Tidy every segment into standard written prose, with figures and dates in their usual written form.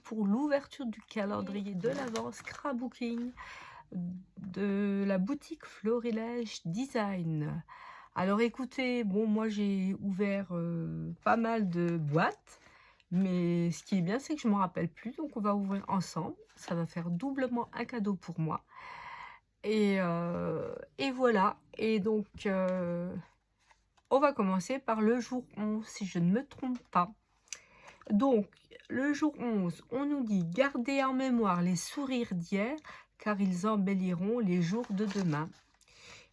pour l'ouverture du calendrier de l'Avent Scrapbooking de la boutique Florilège Design. Alors écoutez, bon moi j'ai ouvert pas mal de boîtes, mais ce qui est bien c'est que je m'en rappelle plus, donc on va ouvrir ensemble. Ça va faire doublement un cadeau pour moi. Et voilà, et donc on va commencer par le jour 11, si je ne me trompe pas. Donc, le jour 11, on nous dit: «Gardez en mémoire les sourires d'hier, car ils embelliront les jours de demain».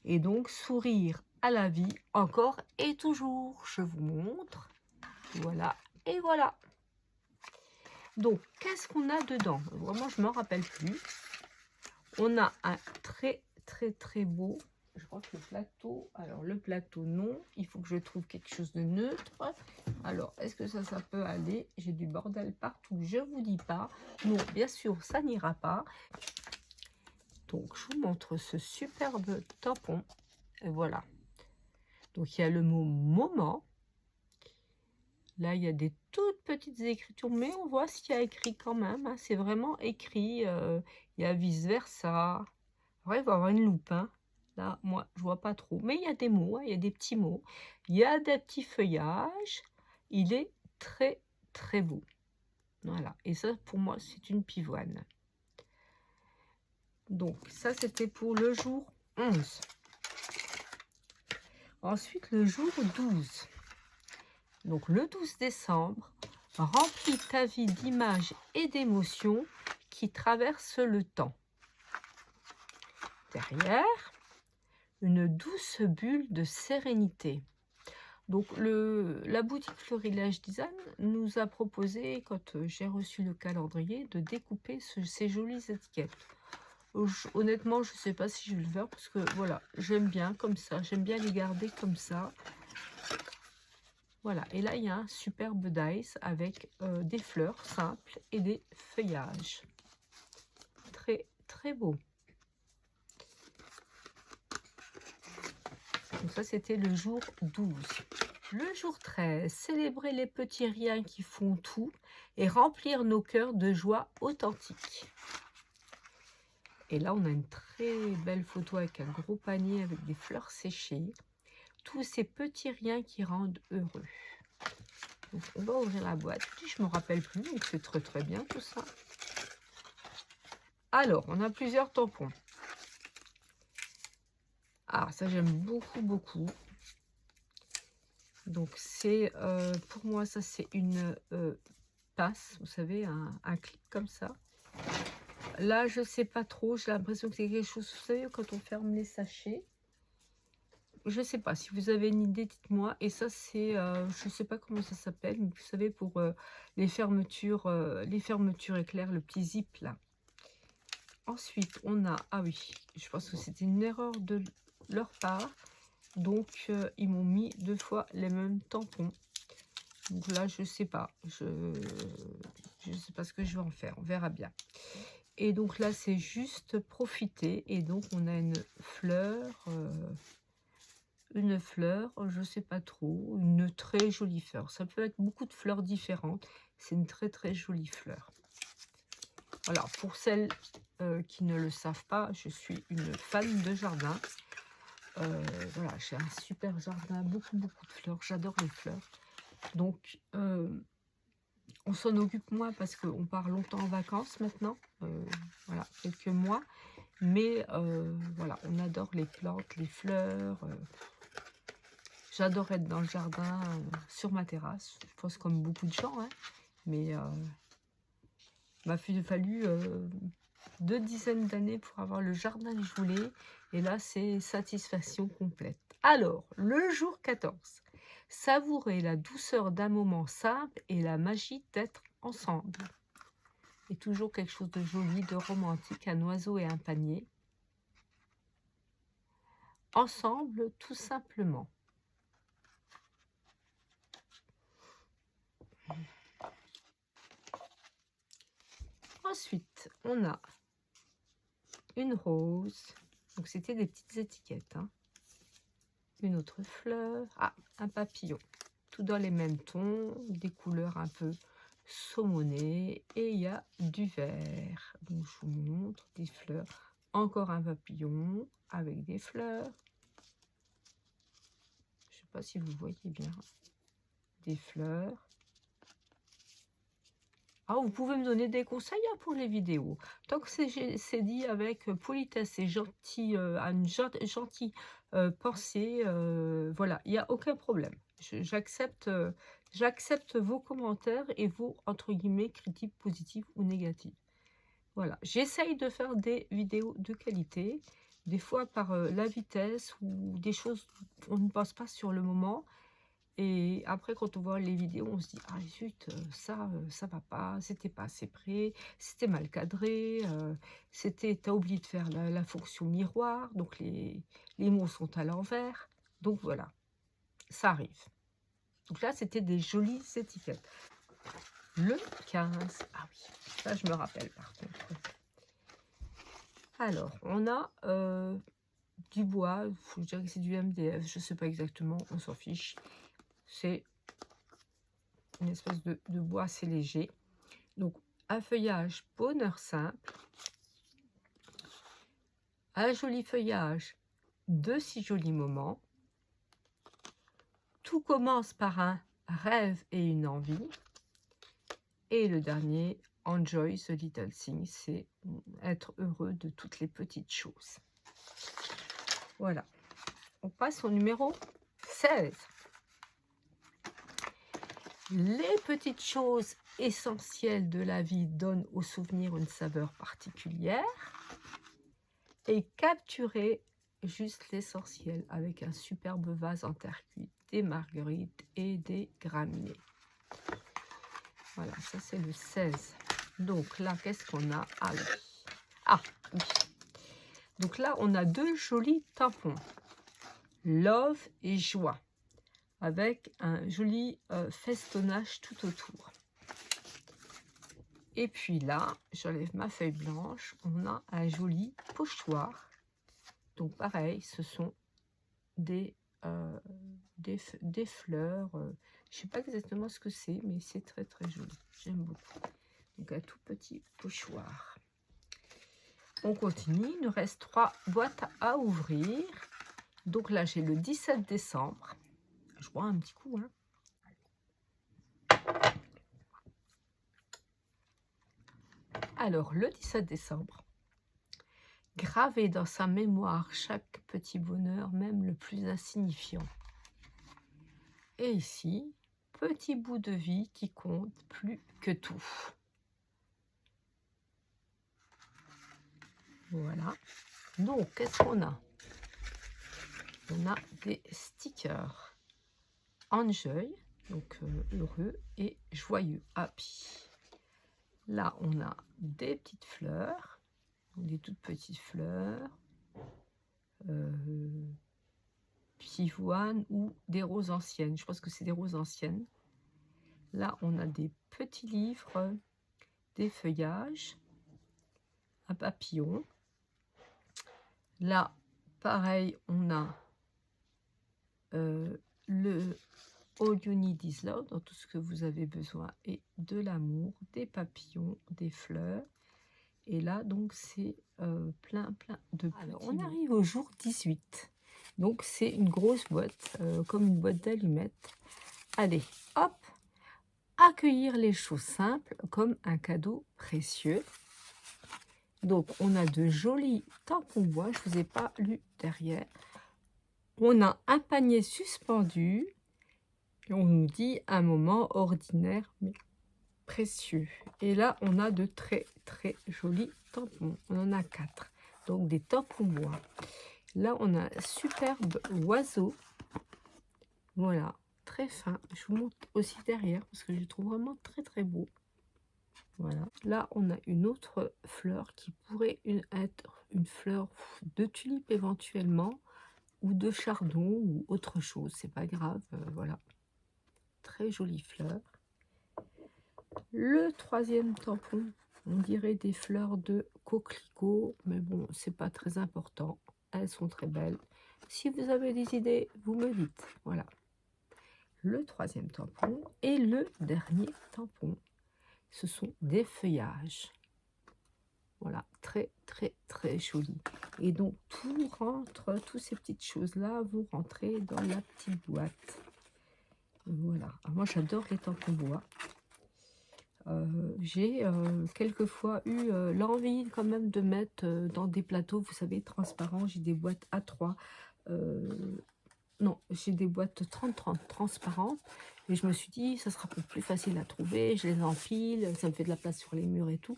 Et donc, sourire à la vie, encore et toujours. Je vous montre. Voilà, et voilà. Donc, qu'est-ce qu'on a dedans? Vraiment, je ne m'en rappelle plus. On a un très, très, très beau... Je crois que le plateau... Alors, le plateau, non. Il faut que je trouve quelque chose de neutre. Alors, est-ce que ça peut aller? J'ai du bordel partout, je vous dis pas. Non, bien sûr, ça n'ira pas. Donc, je vous montre ce superbe tampon. Et voilà. Donc, il y a le mot moment. Là, il y a des toutes petites écritures, mais on voit ce qu'il y a écrit quand même. Hein. C'est vraiment écrit. Il y a vice-versa. Ouais, il va y avoir une loupe. Hein. Là, moi, je vois pas trop. Mais il y a des mots, hein, il y a des petits mots. Il y a des petits feuillages. Il est très, très beau. Voilà. Et ça, pour moi, c'est une pivoine. Donc, ça, c'était pour le jour 11. Ensuite, le jour 12. Donc, le 12 décembre, remplis ta vie d'images et d'émotions qui traversent le temps. Derrière, une douce bulle de sérénité. Donc, la boutique Florilège Design nous a proposé, quand j'ai reçu le calendrier, de découper ces jolies étiquettes. Honnêtement, je ne sais pas si je vais le faire parce que voilà, j'aime bien comme ça. J'aime bien les garder comme ça. Voilà, et là, il y a un superbe dice avec des fleurs simples et des feuillages. Très, très beau. Donc ça, c'était le jour 12. Le jour 13, célébrer les petits riens qui font tout et remplir nos cœurs de joie authentique. Et là, on a une très belle photo avec un gros panier avec des fleurs séchées. Tous ces petits riens qui rendent heureux. Donc, on va ouvrir la boîte. Je ne me rappelle plus, donc c'est très très bien tout ça. Alors, on a plusieurs tampons. Ah, ça j'aime beaucoup, beaucoup. Donc, c'est pour moi, ça c'est une passe, vous savez, un clip comme ça. Là, je sais pas trop, j'ai l'impression que c'est quelque chose, vous savez, quand on ferme les sachets. Je sais pas, si vous avez une idée, dites-moi. Et ça, c'est, je sais pas comment ça s'appelle, mais vous savez, pour les fermetures éclairs, le petit zip là. Ensuite, on a, ah oui, je pense que c'était une erreur de leur part. Donc, ils m'ont mis 2 fois les mêmes tampons. Donc là, je sais pas. Je sais pas ce que je vais en faire. On verra bien. Et donc là, c'est juste profiter. Et donc, on a une fleur, je sais pas trop, une très jolie fleur. Ça peut être beaucoup de fleurs différentes. C'est une très, très jolie fleur. Voilà, pour celles qui ne le savent pas, je suis une fan de jardin. Voilà, j'ai un super jardin, beaucoup, beaucoup de fleurs. J'adore les fleurs. Donc, on s'en occupe moins parce qu'on part longtemps en vacances maintenant. Voilà, quelques mois. Mais voilà, on adore les plantes, les fleurs. J'adore être dans le jardin, sur ma terrasse. Je pense comme beaucoup de gens. Hein, mais m'a fallu 2 dizaines d'années pour avoir le jardin que je voulais. Et là, c'est satisfaction complète. Alors, le jour 14. Savourer la douceur d'un moment simple et la magie d'être ensemble. Et toujours quelque chose de joli, de romantique, un oiseau et un panier. Ensemble, tout simplement. Ensuite, on a une rose. Donc, c'était des petites étiquettes. Hein. Une autre fleur. Ah, un papillon. Tout dans les mêmes tons, des couleurs un peu saumonné et il y a du vert. Donc je vous montre des fleurs. Encore un papillon avec des fleurs. Je ne sais pas si vous voyez bien. Des fleurs. Ah, vous pouvez me donner des conseils hein, pour les vidéos. Tant que c'est dit avec politesse et gentil, une gentille pensée, voilà, il n'y a aucun problème. J'accepte vos commentaires et vos, entre guillemets, critiques positives ou négatives. Voilà, j'essaye de faire des vidéos de qualité, des fois par la vitesse ou des choses on ne pense pas sur le moment. Et après, quand on voit les vidéos, on se dit: «Ah zut, ça va pas, c'était pas assez près, c'était mal cadré, t'as oublié de faire la fonction miroir, donc les mots sont à l'envers». Donc voilà, ça arrive. Donc là, c'était des jolies étiquettes. Le 15, ah oui, ça je me rappelle par contre. Alors, on a du bois, il faut dire que c'est du MDF, je sais pas exactement, on s'en fiche. C'est une espèce de bois assez léger. Donc, un feuillage bonheur simple, un joli feuillage de si jolis moments. Tout commence par un rêve et une envie. Et le dernier, enjoy the little things, c'est être heureux de toutes les petites choses. Voilà. On passe au numéro 16. Les petites choses essentielles de la vie donnent au souvenir une saveur particulière. Et capturer juste l'essentiel avec un superbe vase en terre cuite, des marguerites et des graminées. Voilà, ça c'est le 16. Donc là, qu'est-ce qu'on a? Ah oui. Ah oui. Donc là, on a deux jolis tampons. Love et joie. Avec un joli festonnage tout autour. Et puis là, j'enlève ma feuille blanche. On a un joli pochoir. Donc pareil, ce sont des fleurs. Je ne sais pas exactement ce que c'est, mais c'est très très joli. J'aime beaucoup. Donc un tout petit pochoir. On continue. Il nous reste 3 boîtes à ouvrir. Donc là, j'ai le 17 décembre. Je bois un petit coup. Hein. Alors, le 17 décembre. Graver dans sa mémoire chaque petit bonheur, même le plus insignifiant. Et ici, petit bout de vie qui compte plus que tout. Voilà. Donc, qu'est-ce qu'on a? On a des stickers. Enjoy, donc heureux et joyeux, happy. Là, on a des petites fleurs, des toutes petites fleurs. Pivoine ou des roses anciennes. Je pense que c'est des roses anciennes. Là, on a des petits livres, des feuillages, un papillon. Là, pareil, on a le All You Need Is Love, dans tout ce que vous avez besoin, et de l'amour, des papillons, des fleurs. Et là, donc, c'est plein de petits. Alors, on arrive au jour 18. Donc, c'est une grosse boîte, comme une boîte d'allumettes. Allez, hop, accueillir les choses simples comme un cadeau précieux. Donc, on a de jolis tampons bois, je ne vous ai pas lu derrière. On a un panier suspendu. Et on nous dit un moment ordinaire, mais précieux. Et là, on a de très, très jolis tampons. On en a 4. Donc, des tampons bois. Là, on a un superbe oiseau. Voilà, très fin. Je vous montre aussi derrière parce que je le trouve vraiment très, très beau. Voilà. Là, on a une autre fleur qui pourrait être une fleur de tulipe éventuellement ou de chardon ou autre chose. C'est pas grave. Voilà. Très jolie fleur. Le troisième tampon, on dirait des fleurs de coquelicot, mais bon, c'est pas très important. Elles sont très belles. Si vous avez des idées, vous me dites. Voilà. Le troisième tampon et le dernier tampon. ce sont des feuillages. Voilà, très, très, très joli. Et donc, tout rentre, toutes ces petites choses-là, vont rentrer dans la petite boîte. Voilà. Alors, moi, j'adore les tampons bois. J'ai quelquefois eu l'envie quand même de mettre dans des plateaux, vous savez, transparents. J'ai des boîtes A3. Non, j'ai des boîtes 30-30 transparentes. Et je me suis dit, ça sera plus facile à trouver. Je les empile, ça me fait de la place sur les murs et tout.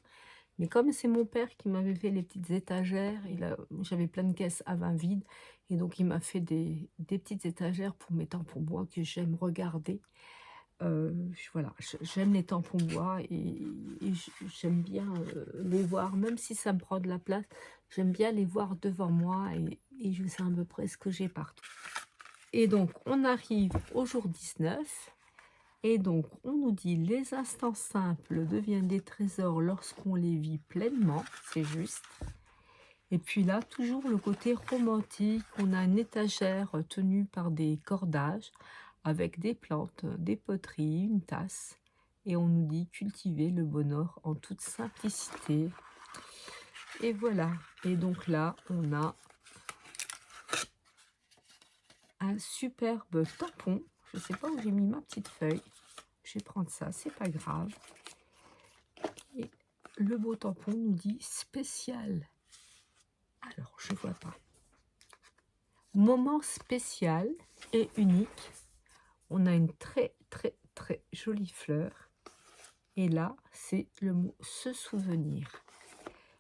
Mais comme c'est mon père qui m'avait fait les petites étagères, j'avais plein de caisses à vin vides, et donc il m'a fait des petites étagères pour mes tampons bois que j'aime regarder. Voilà, j'aime les tampons bois et j'aime bien les voir, même si ça me prend de la place, j'aime bien les voir devant moi et je sais à peu près ce que j'ai partout. Et donc, on arrive au jour 19. Et donc, on nous dit: les instants simples deviennent des trésors lorsqu'on les vit pleinement. C'est juste. Et puis là, toujours le côté romantique. On a une étagère tenue par des cordages avec des plantes, des poteries, une tasse. Et on nous dit: cultiver le bonheur en toute simplicité. Et voilà. Et donc là, on a un superbe tampon. Je ne sais pas où j'ai mis ma petite feuille. Je vais prendre ça, c'est pas grave. Et le beau tampon nous dit spécial. Alors, je vois pas. Moment spécial et unique. On a une très très très jolie fleur. Et là, c'est le mot se souvenir.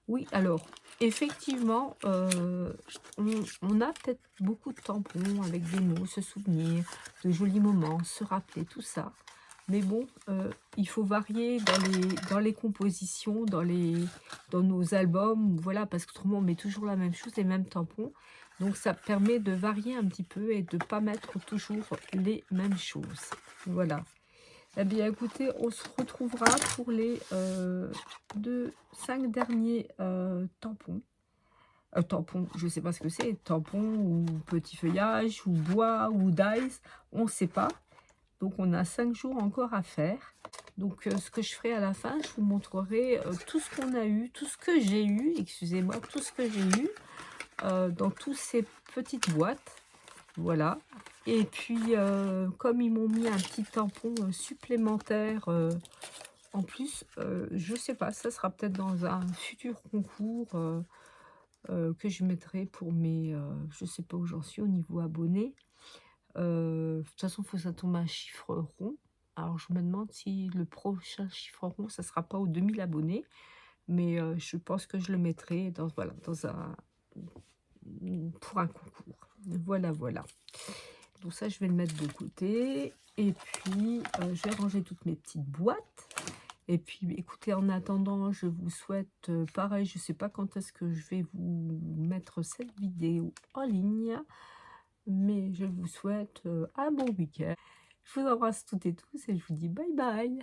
Oui, alors, effectivement, on a peut-être beaucoup de tampons avec des mots, se souvenir, de jolis moments, se rappeler, tout ça. Mais bon, il faut varier dans les compositions, dans nos albums, voilà, parce qu'autrement on met toujours la même chose, les mêmes tampons. Donc ça permet de varier un petit peu et de ne pas mettre toujours les mêmes choses. Voilà. Eh bien écoutez, on se retrouvera pour les 5 derniers tampons. Tampons, je ne sais pas ce que c'est, tampons ou petit feuillage ou bois ou dice, on ne sait pas. Donc on a 5 jours encore à faire. Donc ce que je ferai à la fin, je vous montrerai tout ce qu'on a eu, tout ce que j'ai eu, excusez-moi, tout ce que j'ai eu dans toutes ces petites boîtes. Voilà. Et puis comme ils m'ont mis un petit tampon supplémentaire en plus, je sais pas, ça sera peut-être dans un futur concours que je mettrai pour mes... je sais pas où j'en suis au niveau abonnés. De toute façon, il faut que ça tombe à un chiffre rond. Alors, je me demande si le prochain chiffre rond, ça sera pas aux 2000 abonnés. Mais je pense que je le mettrai dans, voilà, pour un concours. Voilà, voilà. Donc ça, je vais le mettre de côté. Et puis, je vais ranger toutes mes petites boîtes. Et puis, écoutez, en attendant, je vous souhaite, pareil, je ne sais pas quand est-ce que je vais vous mettre cette vidéo en ligne. Mais je vous souhaite un bon week-end. Je vous embrasse toutes et tous et je vous dis bye bye.